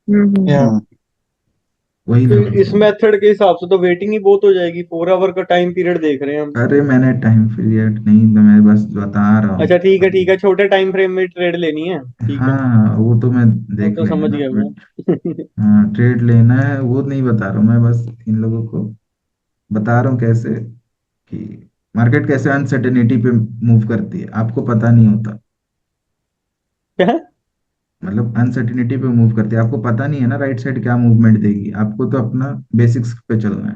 है। हम्म। वही तो लेवल इस से। मेथड के हिसाब से तो वेटिंग ही बहुत हो जाएगी, 4 आवर का टाइम पीरियड देख रहे हैं हम। अरे मैंने टाइम पीरियड नहीं, तो मैं बस बता रहा अच्छा हूँ ठीक है अभी। ठीक है, छोटे टाइम फ्रेम में ट्रेड लेनी है, ठीक है। हाँ वो तो मैं वो देख तो लेंगे समझ ना, गया मैं। बट हाँ ट्रेड लेना है वो नहीं बता रहा हूँ मैं, बस इन लोगों को बता रहा हूँ कैसे कि मार्केट कैसे अनसर्टेनिटी पे मूव करती है, आपको पता नहीं होता। क्या? मतलब अनसर्टेनिटी पे मूव करती है, आपको पता नहीं है ना राइट साइड क्या मूवमेंट देगी, आपको तो अपना बेसिक्स पे चलना है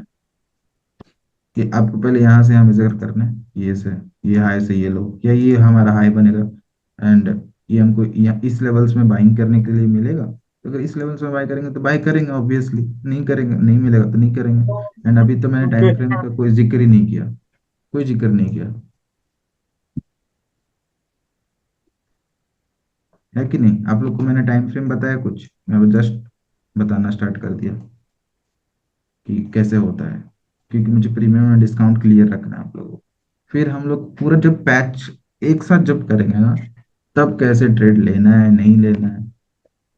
कि आपको पहले यहाँ से यहाँ मेजर करना है, ये से ये हाई से ये लो, या ये हमारा हाई बनेगा एंड ये हमको इस लेवल्स में बाइंग करने के लिए मिलेगा, तो अगर इस लेवल्स में बाय करेंगे तो बाय करेंगे ऑब्वियसली, नहीं करेंगे नहीं मिलेगा तो नहीं करेंगे। एंड अभी तो मैंने ओके। टाइम फ्रेम का कोई जिक्र ही नहीं किया, कोई जिक्र नहीं किया, है कि नहीं? आप लोग को मैंने टाइम फ्रेम बताया कुछ? मैं जस्ट बताना स्टार्ट कर दिया कि कैसे होता है, क्योंकि मुझे प्रीमियम में डिस्काउंट क्लियर रखना है आप लोगों को। फिर हम लोग पूरा जब पैच एक साथ जब करेंगे ना, तब कैसे ट्रेड लेना है नहीं लेना है,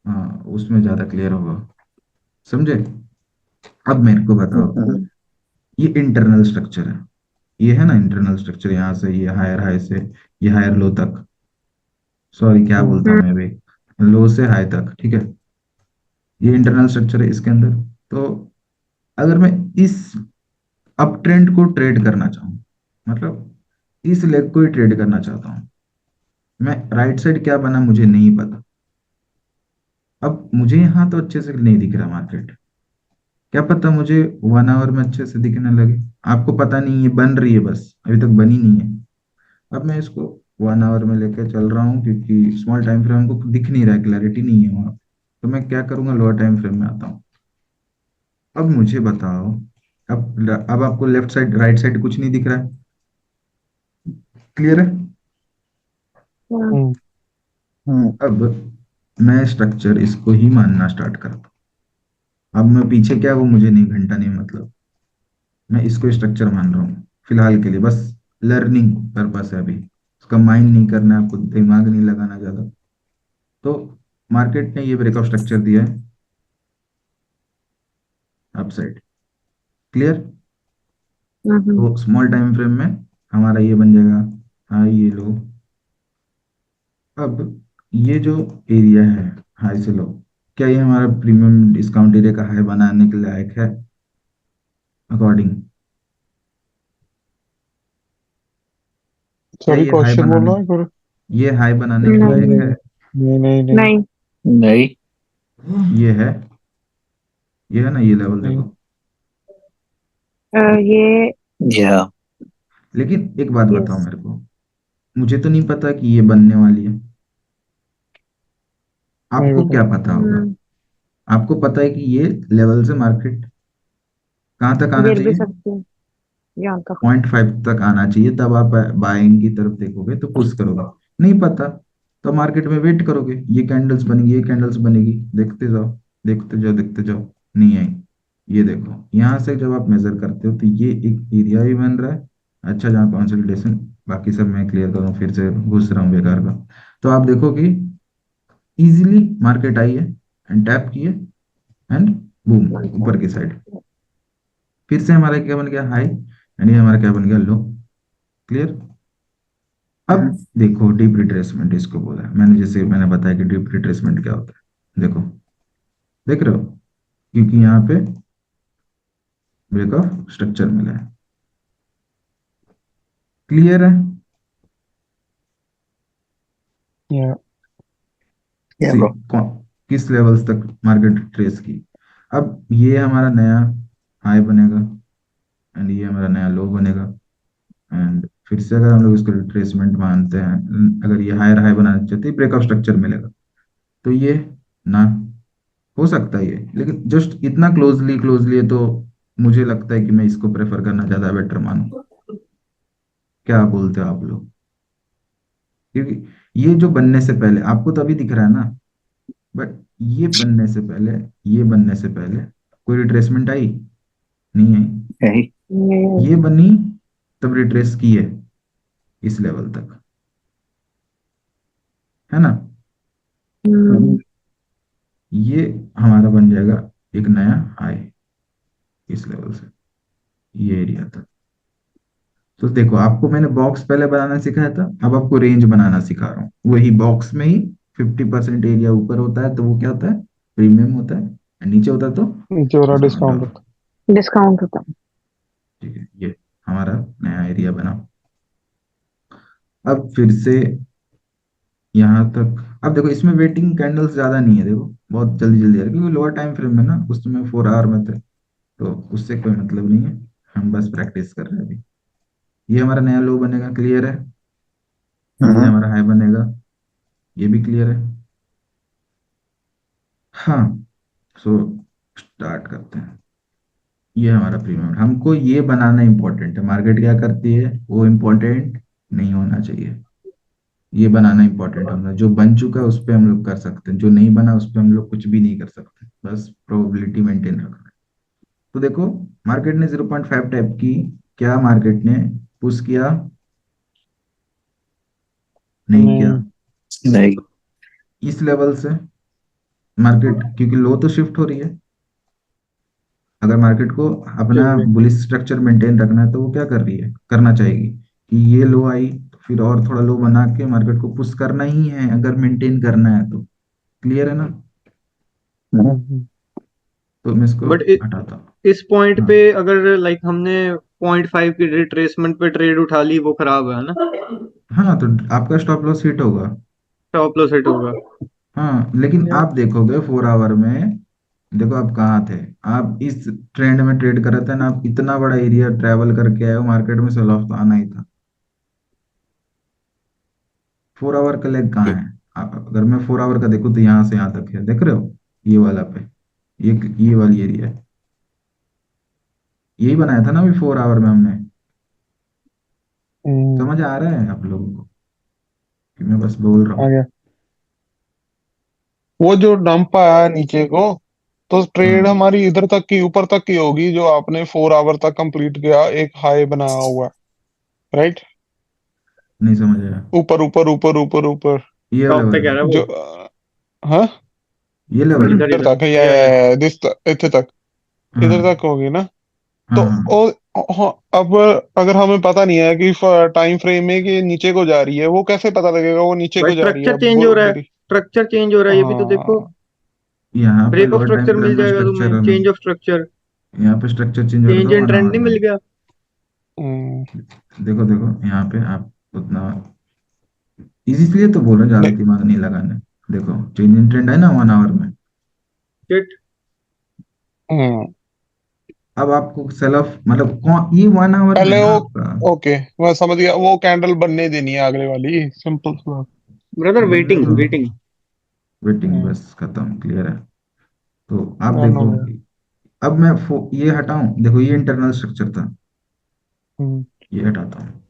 हाँ उसमें ज्यादा क्लियर होगा, समझे? अब मेरे को बताओ, हम्म, ये इंटरनल स्ट्रक्चर है, ये है ना इंटरनल स्ट्रक्चर, यहाँ से ये हायर हाई से ये हायर लो तक, सॉरी क्या बोलता हूँ मैं भी, लो से हाई तक, ठीक है? ये इंटरनल स्ट्रक्चर है इसके अंदर। तो अगर मैं इस अप ट्रेंड को ट्रेड करना चाहूँ, मतलब इस लेग को ही ट्रेड करना चाहता हूँ, मैं राइट साइड क्या बना मुझे नहीं पता। अब मुझे यहाँ तो अच्छे से नहीं दिख रहा मार्केट, क्या पता मुझे 1 आवर में अच्छे से दिखने लगे, आपको पता नहीं, ये बन रही है बस, अभी तक बनी नहीं है। अब मैं इसको 1 आवर में लेकर चल रहा हूँ क्योंकि स्मॉल टाइम फ्रेम को दिख नहीं रहा है, क्लैरिटी नहीं है वहाँ, तो मैं क्या करूंगा, लोअर टाइम फ्रेम में आता हूँ। अब मुझे बताओ, अब आपको लेफ्ट साइड राइट साइड कुछ नहीं दिख रहा है, क्लियर है? हाँ, हम्म, अब मैं स्ट्रक्चर इसको ही मानना स्टार्ट करता हूँ, अब मैं पीछे क्या वो मुझे नहीं, घंटा नहीं मतलब, मैं इसको स्ट्रक्चर मान रहा हूँ फिलहाल के लिए, बस लर्निंग पर्पस है अभी, उसका माइंड नहीं करना है आपको, दिमाग नहीं लगाना ज्यादा। तो मार्केट ने ये ब्रेकआउट स्ट्रक्चर दिया है अप साइड, क्लियर? तो स्मॉल टाइम फ्रेम में हमारा ये बन जाएगा हाई ये लो। अब ये जो एरिया है हाई से लो, क्या ये हमारा प्रीमियम डिस्काउंट एरिया का हाई बनाने के लायक है अकॉर्डिंग? क्या सॉरी ये हाई क्वेश्चन बनाने, बोलना है फिर। ये हाई बनाने के नहीं लायक नहीं है? नहीं नहीं नहीं नहीं नहीं। ये है, ये है ना ये लेवल नहीं देखो। ये या लेकिन एक बात बताओ यस मेरे को, मुझे तो नहीं पता कि ये बनने वाली है, नहीं आपको बता। क्या पता होगा? आपको पता है कि ये लेवल से मार्केट कहाँ तक आना गिर भी चाहिए? सकती है यहाँ तक। 0.5 तक आना चाहिए, तब आप बाइंग की तरफ देखोगे तो पुश करोगे। नहीं पता तो मार्केट में वेट करोगे, ये कैंडल्स बनेगी ये कैंडल्स बनेगी, देखते जाओ देखते जाओ देखते जाओ, नहीं आई। ये देखो यहाँ से जब आप मेजर करते हो तो ये एक एरिया भी बन रहा है, अच्छा जहाँ कंसोलिडेशन, बाकी सब मैं क्लियर करूँ, फिर से घुस रहा हूँ बेकार का। तो आप देखो कि इजीली मार्केट आई है एंड टैप किए एंड बूम ऊपर की साइड, फिर से हमारा क्या बन गया हाई एंड ये हमारा क्या बन गया लो, क्लियर? अब देखो डीप रिट्रेसमेंट इसको बोला है मैंने, जैसे मैंने बताया कि डीप रिट्रेसमेंट क्या होता है, देखो देख रहे हो, क्योंकि यहाँ पे ब्रेक ऑफ स्ट्रक्चर मिला है, क्लियर है? या या सी ब्रो। किस लेवल्स तक मार्केट ट्रेस की। अब ये हमारा नया हाई बनेगा एंड ये हमारा नया लो बनेगा, एंड फिर से अगर हम लोग इसको रिट्रेसमेंट मानते हैं, अगर ये हायर हाई बनाना चाहते हैं ब्रेकआउट स्ट्रक्चर मिलेगा, तो ये ना हो सकता है ये, लेकिन जस्ट इतना क्लोजली क्लोजली है तो मुझे लगता है कि मैं इसको प्रेफर करना ज्यादा बेटर मानूं। क्या बोलते हो आप लोग? क्योंकि ये जो बनने से पहले आपको तो अभी दिख रहा है ना, बट ये बनने से पहले, ये बनने से पहले कोई रिट्रेसमेंट आई नहीं आई, यही। ये बनी तब रिट्रेस की है इस लेवल तक, है ना? हम्म, ये हमारा बन जाएगा एक नया हाई, इस लेवल से ये एरिया था। तो देखो आपको मैंने बॉक्स पहले बनाना सिखाया था, अब आपको रेंज बनाना सिखा रहा हूँ। वही बॉक्स में ही 50% एरिया ऊपर होता है तो वो क्या होता है, प्रीमियम होता है, और नीचे होता है तो नीचे वाला डिस्काउंट डिस्काउंट होगा। होता डिस्काउंट होता है। ठीक है, ये हमारा नया एरिया बना। अब फिर से यहाँ तक। अब देखो इसमें वेटिंग कैंडल्स ज्यादा नहीं है, देखो बहुत जल्दी जल्दी आ रही है, क्योंकि लोअर टाइम फ्रेम में ना उसमें 4 आवर में थे, तो उससे कोई मतलब नहीं है। हम बस प्रैक्टिस कर रहे हैं अभी। ये हमारा नया लो बनेगा, क्लियर है। ये हाँ। हमारा हाई बनेगा, ये भी क्लियर है। हाँ, सो स्टार्ट करते हैं। ये हमारा प्रीमियम, हमको ये बनाना इंपॉर्टेंट है। मार्केट क्या करती है वो इंपॉर्टेंट नहीं होना चाहिए, ये बनाना इंपॉर्टेंट होना। जो बन चुका है उस पर हम लोग कर सकते हैं, जो नहीं बना उस पर हम लोग कुछ भी नहीं कर सकते, बस प्रोबेबिलिटी मेंटेन रखना है। तो देखो मार्केट ने 0.5 टैप की, क्या मार्केट ने पुश किया? है। नहीं किया। नहीं। नहीं। इस लेवल से मार्केट, क्योंकि लो तो शिफ्ट हो रही है, अगर मार्केट को अपना ठीक है। बुलिश स्ट्रक्चर मेंटेन रखना है तो वो क्या कर रही है, करना चाहेगी कि ये लो आई तो फिर और थोड़ा लो बना के मार्केट को पुश करना ही है, अगर मेंटेन करना है तो। क्लियर है ना? हाँ। तो मैं इसको बट हटाता हूँ। इस पॉइंट हाँ पे अगर लाइक हमने 0.5 की रिट्रेसमेंट पे ट्रेड उठा ली, वो खराब है ना। हाँ, तो आपका स्टॉप लॉस हिट होगा। स्टॉप लॉस हिट होगा। हाँ, लेकिन या आप देखोगे 4 आवर में, देखो आप कहाँ थे। आप इस ट्रेंड में ट्रेड कर रहे थे ना, आप इतना बड़ा एरिया ट्रेवल करके आए हो, मार्केट में सेल ऑफ तो आना ही था। 4 आवर का लेग कहाँ है? अगर मैं 4 आवर का देखूँ तो यहाँ से यहाँ तक है, देख रहे हो ये वाला पे, ये वाली एरिया है। यही बनाया था ना अभी 4 आवर में हमने। हम्म, समझ आ रहा है आप लोगों को कि मैं बस बोल रहा आ हूँ? गया। वो जो डंप आया है नीचे को, तो ट्रेड हाँ, हमारी इधर तक की, ऊपर तक की होगी, जो आपने 4 आवर तक कंप्लीट किया, एक हाई बनाया हुआ है, राइट? नहीं समझ आया। ऊपर ऊपर ऊपर ऊपर ऊपर। ये टॉप पे लेवल, कह रहा है जो वो। हाँ, ये लेवल। इधर इधर इधर। तक है, या दिस इधर तक, इधर हाँ तक होगी ना? तो हाँ हाँ। हाँ, अब अगर हमें पता नहीं है कि टाइम फ्रेम में कि नीचे को जा रही है, वो कैसे पता लगेगा वो नीचे भाई को जा रही है? स्ट्रक्चर अब चेंज हो रहा है, बुरी। स्ट्रक्चर चेंज हो रहा है, ये भी तो देखो। हाँ। यहाँ पे break of lower time structure frame मिल में जाएगा स्ट्रक्चर, तुम्हें, चेंज ऑफ स्ट्रक्चर, यहाँ पे स्ट्रक्चर चेंज हो रहा चेंज था इन 1 आवर ट्रेंड नहीं में। मिल गया। हम्म, देखो देखो यहाँ पे आप उतना, इसलिए तो बोल रहे हैं ज्यादा नहीं। दिमाग नहीं लगाने। देखो चेंज इन ट्रेंड है ना 1 आवर में। शिट। हम्म, अब आपको सेल ऑफ मतलब कौन, ये 1 आवर में पहले ना वो, आपका। ओके, मैं समझ गया, वो कैंडल बनने देनी है अगले वाली, सिंपल सी बात। ब्रदर बनने वेटिंग दो, वेटिंग। वेटिंग, हम्म, बस खत्म, क्लियर है। तो आप डन हो देखो, गया। अब मैं ये हटाऊं, देखो ये इंटरनल स्ट्रक्चर था, हम्म, ये हटाता हूँ।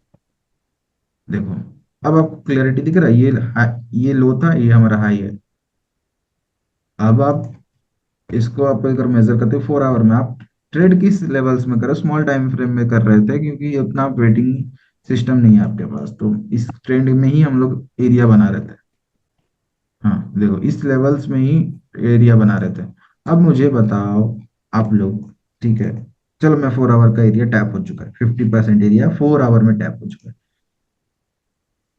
देखो अब आपको क्लैरिटी दिख रहा है, ये लो था, ये हमारा हाई है। अब आप इसको आप अगर मेजर करते हो 4 आवर में, आप ट्रेड किस लेवल्स में करो, स्मॉल टाइम फ्रेम में कर रहे थे, क्योंकि उतना वेटिंग सिस्टम नहीं है आपके पास, तो इस ट्रेंड में ही हम लोग एरिया बना रहे थे। हाँ देखो इस लेवल्स में ही एरिया बना रहे थे। अब मुझे बताओ आप लोग, ठीक है, चलो मैं 4 आवर का एरिया टैप हो चुका है, 50% एरिया 4 आवर में टैप हो चुका है।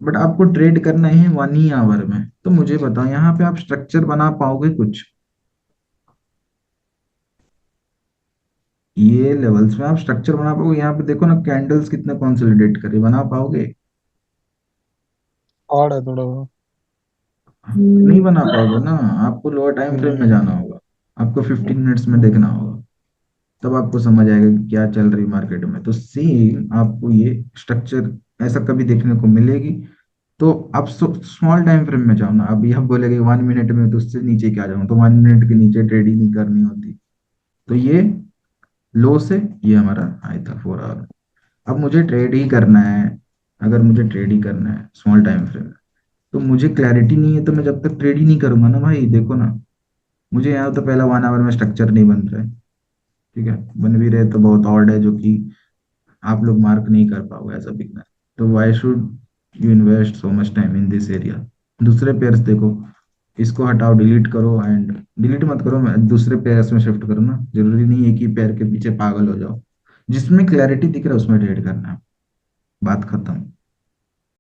बट आपको ट्रेड करना है 1 ही आवर में, तो मुझे बताओ यहाँ पे आप स्ट्रक्चर बना पाओगे कुछ? ये लेवल्स में आप स्ट्रक्चर बना पाओगे? यहाँ पे देखो ना कैंडल्स कितने कंसोलिडेट करे, बना पाओगे? हार्ड है थोड़ा सा। नहीं बना पाओगे ना। आपको लोअर टाइम फ्रेम में हम्म, जाना होगा, आपको 15 मिनट्स में देखना होगा, तब आपको समझ आएगा कि क्या चल रही मार्केट में। तो सेम आपको ये स्ट्रक्चर ऐसा कभी देखने को मिलेगी, तो आप स्मॉल टाइम फ्रेम में जाओ ना। अभी आप बोलेगे 1 मिनट में, तो उससे नीचे क्या जाऊं, तो 1 मिनट के नीचे ट्रेड ही नहीं करनी होती। तो ये लो से ये हमारा हाई था 4 आवर। अब मुझे ट्रेड ही करना है, अगर मुझे ट्रेड ही करना है स्मॉल टाइम फ्रेम में, तो मुझे क्लैरिटी नहीं है, तो मैं जब तक ट्रेड ही नहीं करूंगा ना भाई। देखो ना, मुझे यहाँ तो पहला 1 आवर में स्ट्रक्चर नहीं बन रहा है, ठीक है, बन भी रहे तो बहुत ऑड है, जो कि आप लोग मार्क नहीं कर पाओगे एज अ बिगनर। तो why should you invest so much time in this area? दूसरे पेयर्स देखो, इसको हटाओ, डिलीट करो, एंड डिलीट मत करो, दूसरे पेयर्स में शिफ्ट करो ना। जरूरी नहीं है कि पेयर के पीछे पागल हो जाओ। जिसमें क्लैरिटी दिख रहा है उसमें ट्रेड करना है। बात खत्म।